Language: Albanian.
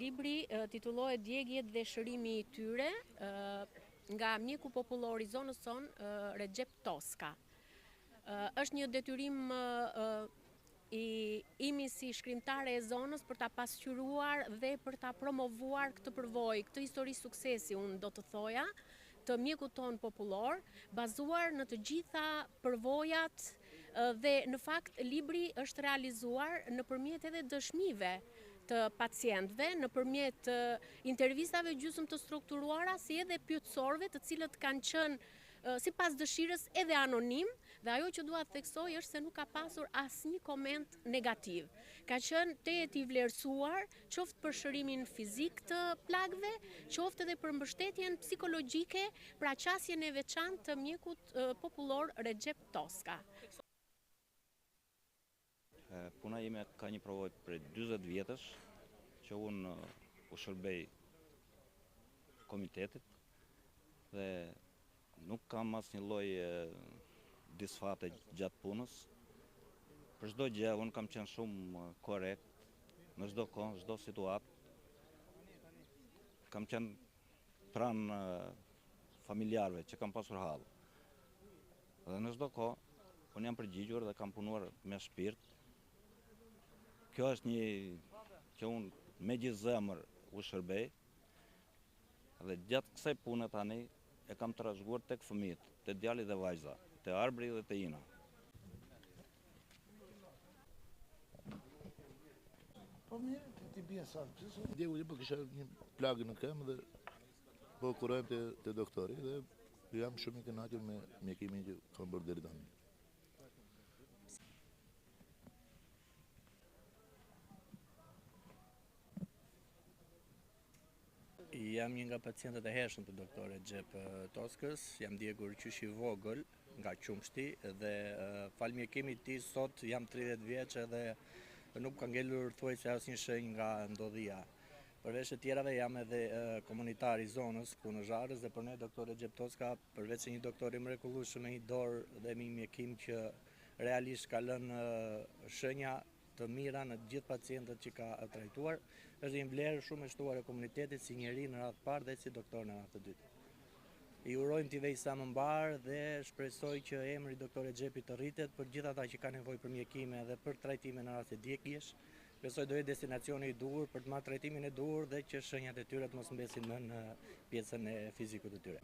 Libri titullohet Djegjet dhe shërimi I tyre nga mjeku popullor I zonës sonë Recep Toska. Është një detyrim imi si shkrimtare e zonës për ta pasqyruar dhe për ta promovuar këtë përvojë, këtë histori suksesi, unë do të thoja, të mjekut ton popullor, bazuar në të gjitha përvojat dhe në fakt libri është realizuar nëpërmjet edhe dëshmive të pacientëve, nëpërmjet intervistave gjysmë të strukturuara si edhe pyetësorëve, të cilët kanë qenë sipas dëshirës edhe anonim, dhe ajo që dua të theksoj është se nuk ka pasur asnjë koment negativ. Ka qenë tejet I vlerësuar, qoftë për shërimin fizik të plagëve, qoftë edhe për mbështetjen psikologjike, pra qasjen e veçantë të mjekut popullor Recep Toska. Puna ime ka një provojë për 40 vjetësh që unë u shërbej komitetit dhe nuk kam asnjë lloj disfate gjatë punës. Për çdo gjë unë kam qenë shumë korrekt në çdo kohë, çdo situatë. Kam qenë pranë familjarëve që kam pasur hall. Dhe në çdo kohë unë jam përgjigjur dhe kam punuar me shpirt. Kjo është një që unë me gjithë zemër u shërbej dhe gjatë kësaj pune tani e kam trashëguar tek fëmijët, te djali dhe vajza, te arbri dhe te ina. Po mirë, ti bie sa. Djegu po kisha një plagë në këmbë dhe po kurojmë te doktori dhe jam shumë I kënaqur me mjekimin që kam bërë deri tani. Jam një nga pacientët e hershëm të doktor Recep Toskës, jam djegur qysh I vogël nga Qumshti dhe fal mjekimit të tij sot jam 30 vjeç dhe nuk ka ngelur thuajse asnjë shenjë nga ndodhia. Përveç të tjerave jam edhe komunitar I zonës këtu në Zharës dhe për ne doktor Recep Toska, përveç se një doktor I mrekullueshëm me një dorë dhe me një mjekim që realisht ka lënë shenja të mira në të gjithë pacientët që ka trajtuar, është një vlerë shumë e shtuar e komunitetit si njeri në radhë parë dhe si doktor në radhë të dytë. I urojmë t'i vej sa më mbar dhe shpresoj që emri doktor Recepit të rritet për gjithë ata që kanë nevojë për mjekime dhe për trajtime në raste djegjesh. Besoj do jetë destinacioni I duhur për të marrë trajtimin e duhur dhe që shenjat e tyre të mos mbesin më në pjesën e fizikut të tyre.